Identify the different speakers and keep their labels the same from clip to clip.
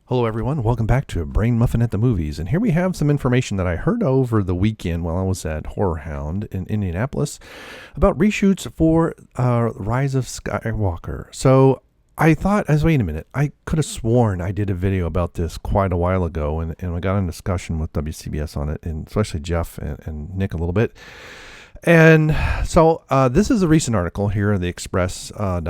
Speaker 1: Hello, everyone. Welcome back to Brain Muffin at the Movies. And here we have some information that I heard over the weekend while I was at Horror Hound in Indianapolis about reshoots for Rise of Skywalker. So I thought, wait a minute, I could have sworn I did a video about this quite a while ago, and I got in a discussion with WCBS on it, and especially Jeff and Nick a little bit. And so this is a recent article here in the express.co.uk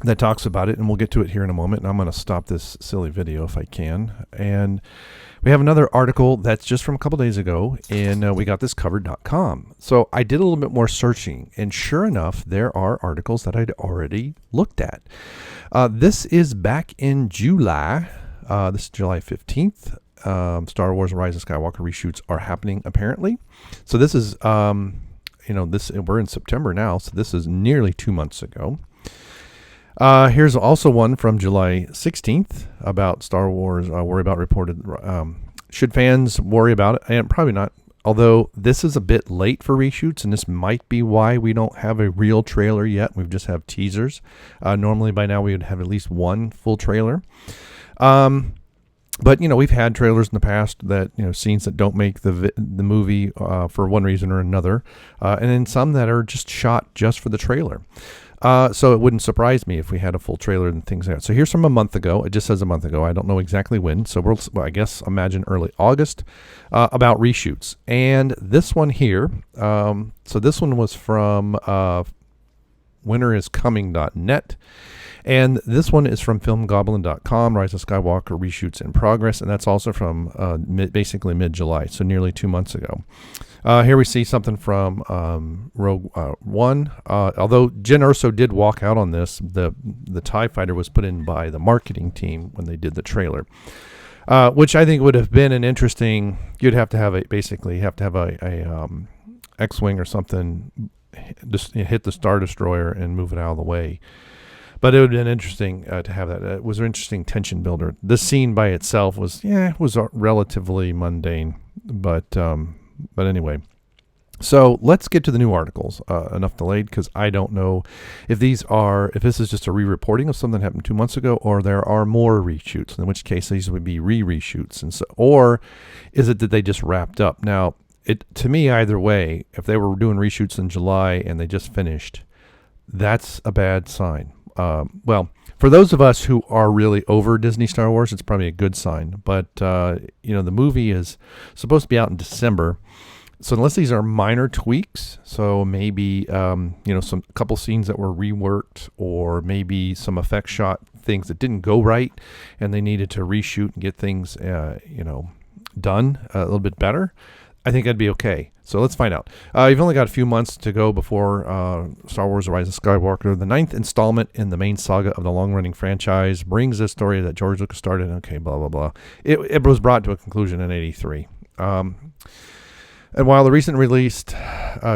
Speaker 1: that talks about it, and we'll get to it here in a moment. And I'm going to stop this silly video if I can. And we have another article that's just from a couple days ago, and we got this covered.com. So I did a little bit more searching, and sure enough, there are articles that I'd already looked at. This is back in July. This is July 15th. Star Wars Rise of Skywalker reshoots are happening, apparently. So this is, we're in September now, so this is nearly 2 months ago. Here's also one from July 16th about Star Wars worry about reported. Should fans worry about it? And probably not. Although this is a bit late for reshoots, and this might be why we don't have a real trailer yet. We just have teasers. Normally by now we would have at least one full trailer. But, we've had trailers in the past that, scenes that don't make the movie for one reason or another. And then some that are just shot just for the trailer. So it wouldn't surprise me if we had a full trailer and things like that. So here's from a month ago. It just says a month ago. I don't know exactly when. So I guess imagine early August about reshoots. And this one here, so this one was from winteriscoming.net. And this one is from filmgoblin.com, Rise of Skywalker reshoots in progress. And that's also from basically mid-July, so nearly 2 months ago. Here we see something from Rogue One. Although Jen Erso did walk out on this, the TIE Fighter was put in by the marketing team when they did the trailer, which I think would have been an interesting. You'd have to have a X-wing or something, just hit the Star Destroyer and move it out of the way. But it would have been interesting to have that. It was an interesting tension builder. This scene by itself was relatively mundane, but anyway. So let's get to the new articles. Enough delayed, because I don't know if this is just a re-reporting of something that happened 2 months ago, or there are more reshoots. In which case, these would be reshoots, or is it that they just wrapped up? Now, to me, either way, if they were doing reshoots in July and they just finished, that's a bad sign. Well, for those of us who are really over Disney Star Wars, it's probably a good sign. But, the movie is supposed to be out in December. So unless these are minor tweaks, so maybe, some couple scenes that were reworked, or maybe some effect shot things that didn't go right and they needed to reshoot and get things, done a little bit better, I think that'd be okay. So let's find out. You've only got a few months to go before Star Wars Rise of Skywalker, the 9th installment in the main saga of the long-running franchise, brings this story that George Lucas started. Okay, blah, blah, blah. It was brought to a conclusion in 83. And while the recent released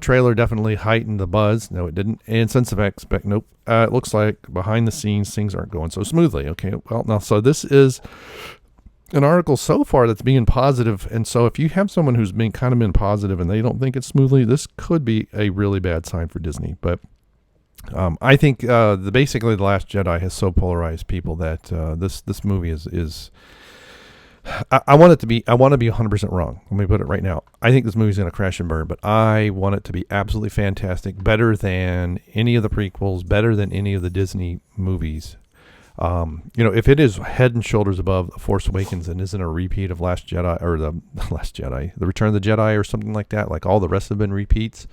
Speaker 1: trailer definitely heightened the buzz, no, it didn't, and sense of expect, nope. It looks like behind the scenes things aren't going so smoothly. Okay, well, now, so this is an article so far that's being positive, and so if you have someone who's been positive and they don't think it's smoothly, this could be a really bad sign for Disney. But I think basically The Last Jedi has so polarized people that this movie is I want to be 100% wrong. Let me put it right now. I think this movie's going to crash and burn, but I want it to be absolutely fantastic, better than any of the prequels, better than any of the Disney movies. If it is head and shoulders above Force Awakens and isn't a repeat of Last Jedi, or the Return of the Jedi or something like that, like all the rest have been repeats,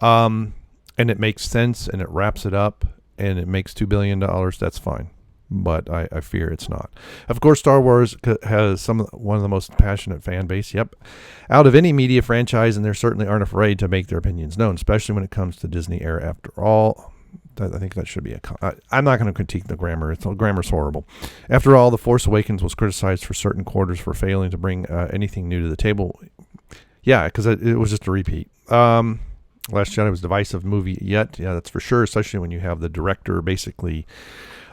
Speaker 1: and it makes sense and it wraps it up and it makes $2 billion, that's fine. But I fear it's not. Of course, Star Wars has one of the most passionate fan base, out of any media franchise, and they certainly aren't afraid to make their opinions known, especially when it comes to Disney era. After all, I think that should be I'm not going to critique the grammar. Grammar's horrible. After all, The Force Awakens was criticized for certain quarters for failing to bring anything new to the table. Yeah, because it was just a repeat. Last Jedi was a divisive movie yet. Yeah, that's for sure, especially when you have the director basically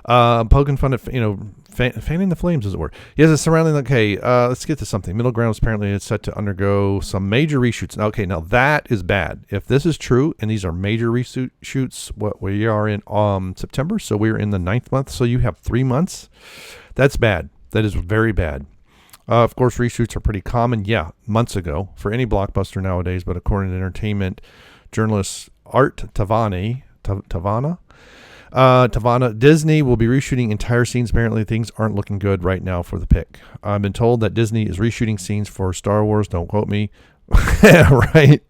Speaker 1: poking fun at, fanning the flames, as it were. Yes, it's surrounding. Okay, let's get to something. Middle Ground apparently is set to undergo some major reshoots. Okay, now that is bad. If this is true, and these are major reshoots, we are in September, so we're in the 9th month. So you have 3 months. That's bad. That is very bad. Of course, reshoots are pretty common. Yeah, months ago for any blockbuster nowadays. But according to entertainment journalist Art Tavana, Disney will be reshooting entire scenes. Apparently, things aren't looking good right now for the pick. I've been told that Disney is reshooting scenes for Star Wars. Don't quote me. Right?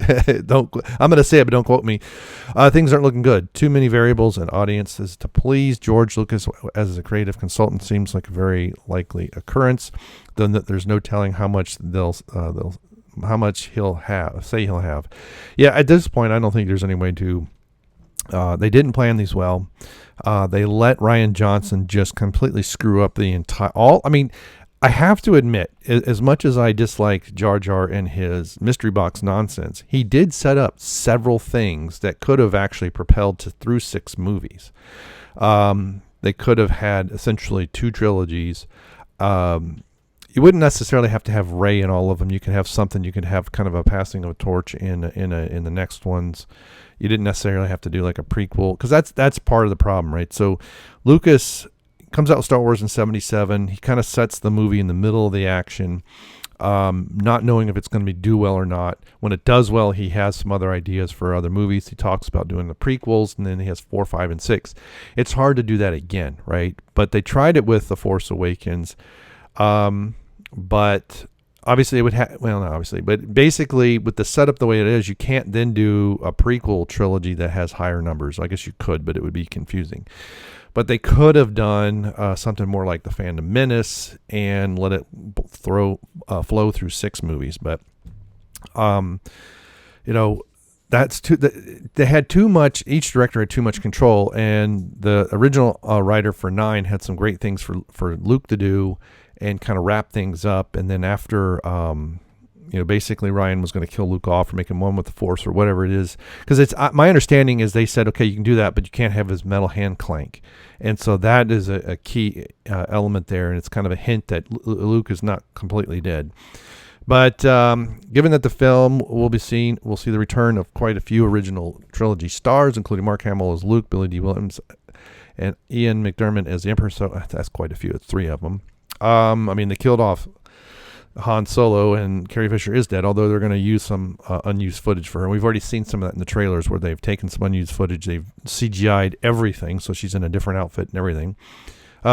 Speaker 1: Don't. I'm going to say it, but don't quote me. Things aren't looking good. Too many variables and audiences to please. George Lucas, as a creative consultant, seems like a very likely occurrence. Though there's no telling how much how much he'll have. Yeah, at this point, I don't think there's any way to. They didn't plan these well. They let Rian Johnson just completely screw up the entire. I have to admit, as much as I dislike Jar Jar and his mystery box nonsense, he did set up several things that could have actually propelled through 6 movies. They could have had essentially 2 trilogies. You wouldn't necessarily have to have Rey in all of them. You could have something. You could have kind of a passing of a torch in the next ones. You didn't necessarily have to do like a prequel, because that's part of the problem, right? So Lucas comes out with Star Wars in 1977. He kind of sets the movie in the middle of the action, not knowing if it's going to do well or not. When it does well, he has some other ideas for other movies. He talks about doing the prequels, and then he has 4, 5, and 6. It's hard to do that again, right? But they tried it with The Force Awakens, but obviously it would have, well, not obviously, but basically with the setup the way it is, you can't then do a prequel trilogy that has higher numbers. I guess you could, but it would be confusing. But they could have done something more like The Phantom Menace and let it flow through 6 movies. But, that's too. They had too much. Each director had too much control, and the original writer for 9 had some great things for Luke to do and kind of wrap things up. And then after, basically Ryan was going to kill Luke off or make him one with the Force or whatever it is. Because it's my understanding is they said, okay, you can do that, but you can't have his metal hand clank. And so that is a key element there, and it's kind of a hint that Luke is not completely dead. But given that the film we'll see the return of quite a few original trilogy stars, including Mark Hamill as Luke, Billy D. Williams, and Ian McDiarmid as the Emperor. So that's quite a few. It's 3 of them. They killed off Han Solo, and Carrie Fisher is dead, although they're going to use some unused footage for her. We've already seen some of that in the trailers where they've taken some unused footage. They've CGI'd everything, so she's in a different outfit and everything.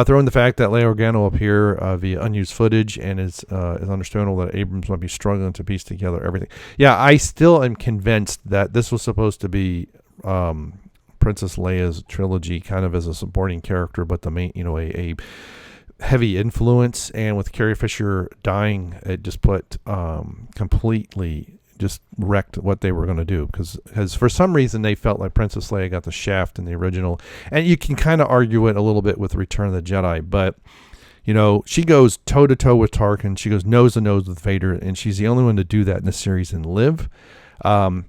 Speaker 1: Throw in the fact that Leia Organa will appear via unused footage, and is understandable that Abrams might be struggling to piece together everything. Yeah, I still am convinced that this was supposed to be Princess Leia's trilogy, kind of as a supporting character, but the main, a heavy influence. And with Carrie Fisher dying, it just put completely just wrecked what they were going to do, because for some reason they felt like Princess Leia got the shaft in the original. And you can kind of argue it a little bit with Return of the Jedi, but she goes toe to toe with Tarkin. She goes nose to nose with Vader, and she's the only one to do that in the series and live. I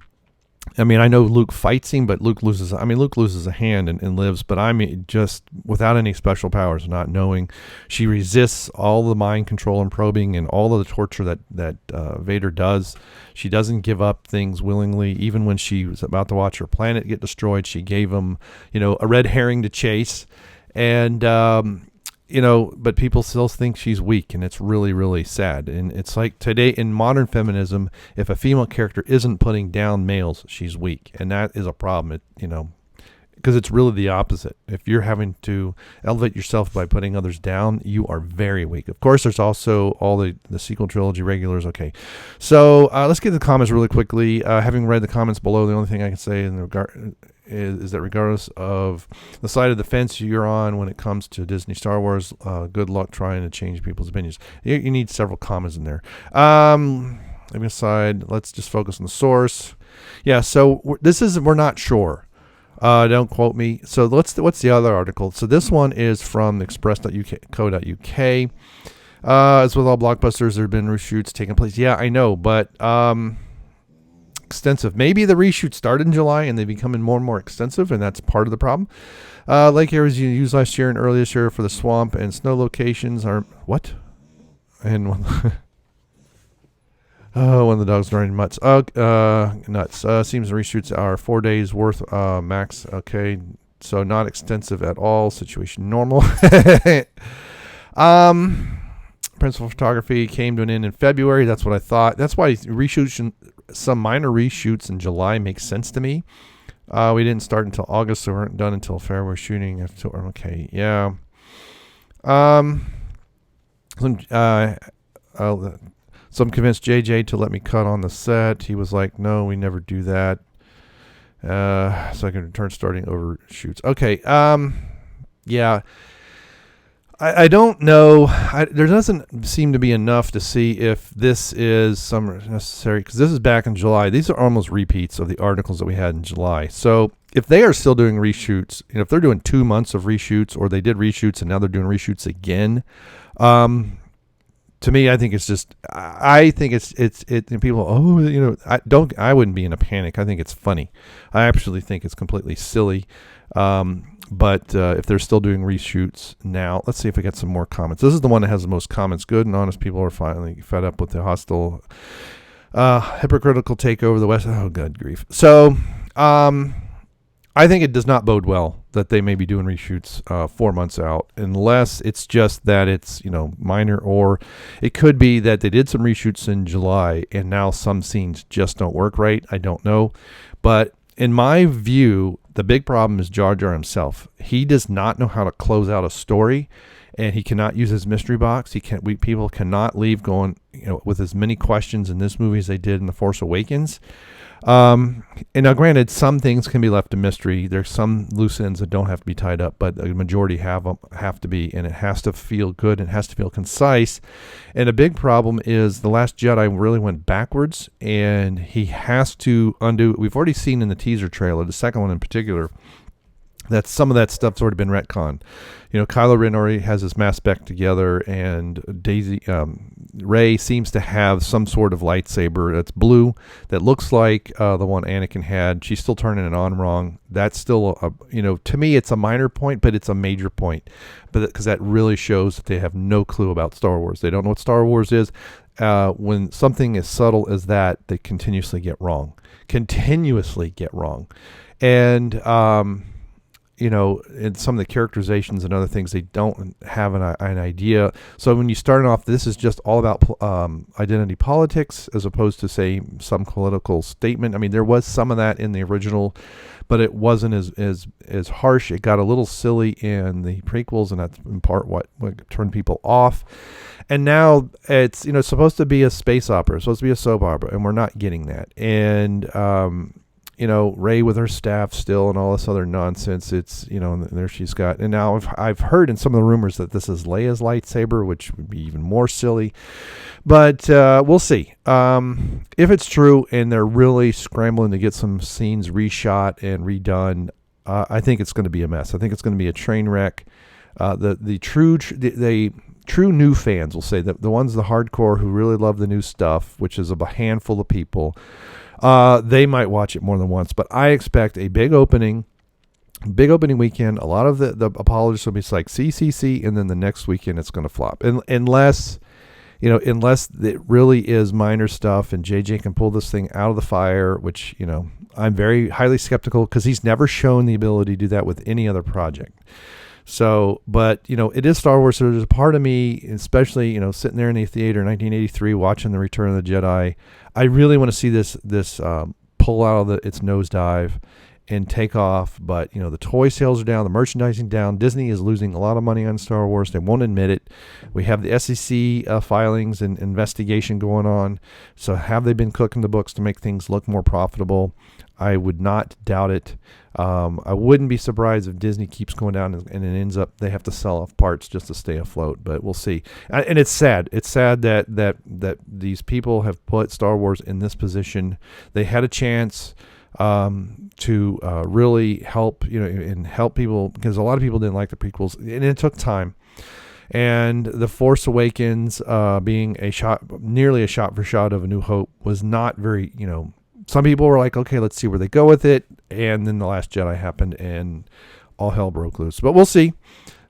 Speaker 1: know Luke fights him, but Luke loses a hand and lives, but just without any special powers, not knowing. She resists all the mind control and probing and all of the torture that Vader does. She doesn't give up things willingly. Even when she was about to watch her planet get destroyed, she gave him, a red herring to chase. And, but people still think she's weak, and it's really, really sad. And it's like today in modern feminism, if a female character isn't putting down males, she's weak. And that is a problem, because it's really the opposite. If you're having to elevate yourself by putting others down, you are very weak. Of course, there's also all the sequel trilogy regulars. Okay, so let's get to the comments really quickly. Having read the comments below, the only thing I can say in regard is that regardless of the side of the fence you're on when it comes to Disney Star Wars, good luck trying to change people's opinions. You need several commas in there. Leaving aside, let's just focus on the source. Yeah, so we're not sure. Don't quote me. So what's the other article? So this one is from express.co.uk. As with all blockbusters, there have been reshoots taking place. Yeah, I know, but extensive. Maybe the reshoot started in July and they're becoming more and more extensive, and that's part of the problem. Lake areas you used last year and earlier this year for the swamp and snow locations are what? And one of the dogs running nuts. Nuts. Seems the reshoots are 4 days worth max. Okay, so not extensive at all. Situation normal. Principal photography came to an end in February. That's what I thought. That's why some minor reshoots in July makes sense to me. We didn't start until August, so we weren't done until February shooting. Okay, yeah. So I'm convinced JJ to let me cut on the set. He was like, "No, we never do that." So I can return starting over shoots. Okay. Yeah. I don't know. There doesn't seem to be enough to see if this is some necessary, because this is back in July. These are almost repeats of the articles that we had in July. So if they are still doing reshoots, if they're doing 2 months of reshoots, or they did reshoots and now they're doing reshoots again, to me, I think it's just, I think it's people, I wouldn't be in a panic. I think it's funny. I actually think it's completely silly. But if they're still doing reshoots now, let's see if we get some more comments. This is the one that has the most comments. Good and honest people are finally fed up with the hostile, hypocritical takeover of the West. Oh, good grief. So, I think it does not bode well that they may be doing reshoots 4 months out, unless it's just that it's, minor, or it could be that they did some reshoots in July and now some scenes just don't work right. I don't know. But in my view, the big problem is Jar Jar himself. He does not know how to close out a story, and he cannot use his mystery box. People cannot leave going, with as many questions in this movie as they did in The Force Awakens. And now, granted, some things can be left a mystery. There's some loose ends that don't have to be tied up, but the majority have to be, and it has to feel good and it has to feel concise. And a big problem is The Last Jedi really went backwards, and he has to undo. We've already seen in the teaser trailer, the second one in particular, that some of that stuff's already been retconned. Kylo Ren already has his mask back together, and Rey seems to have some sort of lightsaber that's blue that looks like the one Anakin had. She's still turning it on wrong. That's still to me, it's a minor point, but it's a major point, because that really shows that they have no clue about Star Wars. They don't know what Star Wars is. When something as subtle as that, they continuously get wrong. And in some of the characterizations and other things, they don't have an idea. So when you start off, this is just all about identity politics, as opposed to, say, some political statement. I mean, there was some of that in the original, but it wasn't as harsh. It got a little silly in the prequels, and that's in part what turned people off. And now it's supposed to be a space opera, it's supposed to be a soap opera, and we're not getting that. And Rey with her staff still and all this other nonsense. It's, and there she's got, and now I've heard in some of the rumors that this is Leia's lightsaber, which would be even more silly, but we'll see. If it's true and they're really scrambling to get some scenes reshot and redone, I think it's going to be a mess. I think it's going to be a train wreck. The true new fans will say that the ones, the hardcore who really love the new stuff, which is a handful of people, they might watch it more than once, but I expect a big opening weekend. A lot of the apologists will be like, see, and then the next weekend it's going to flop. Unless it really is minor stuff and JJ can pull this thing out of the fire, which, I'm very highly skeptical, because he's never shown the ability to do that with any other project. So, but, it is Star Wars, so there's a part of me, especially, sitting there in the theater in 1983 watching The Return of the Jedi, I really want to see this pull out of its nosedive and take off. But, the toy sales are down, the merchandising down. Disney is losing a lot of money on Star Wars. They won't admit it. We have the SEC filings and investigation going on. So have they been cooking the books to make things look more profitable? I would not doubt it. I wouldn't be surprised if Disney keeps going down and it ends up they have to sell off parts just to stay afloat. But we'll see. And it's sad. It's sad that these people have put Star Wars in this position. They had a chance to really help, and help people, because a lot of people didn't like the prequels, and it took time. And The Force Awakens being nearly a shot for shot of A New Hope was not very, some people were like, okay, let's see where they go with it. And then The Last Jedi happened and all hell broke loose. But we'll see.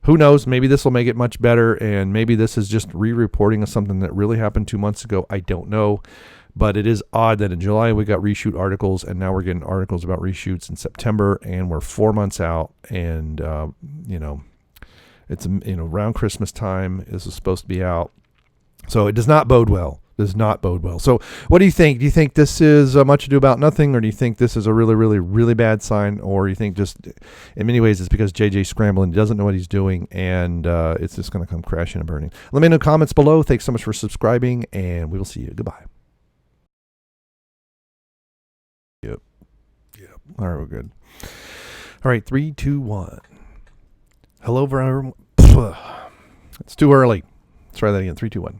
Speaker 1: Who knows? Maybe this will make it much better. And maybe this is just re-reporting of something that really happened 2 months ago. I don't know. But it is odd that in July we got reshoot articles, and now we're getting articles about reshoots in September, and we're 4 months out. And, It's around Christmas time. This is supposed to be out, so it does not bode well. Does not bode well. So, what do you think? Do you think this is Much Ado About Nothing, or do you think this is a really, really, really bad sign, or you think just in many ways it's because JJ's scrambling, he doesn't know what he's doing, and it's just going to come crashing and burning? Let me know in the comments below. Thanks so much for subscribing, and we will see you. Goodbye. Yep. All right, we're good. All right, 3, 2, 1. Hello, everyone. It's too early. Let's try that again. 3, 2, 1.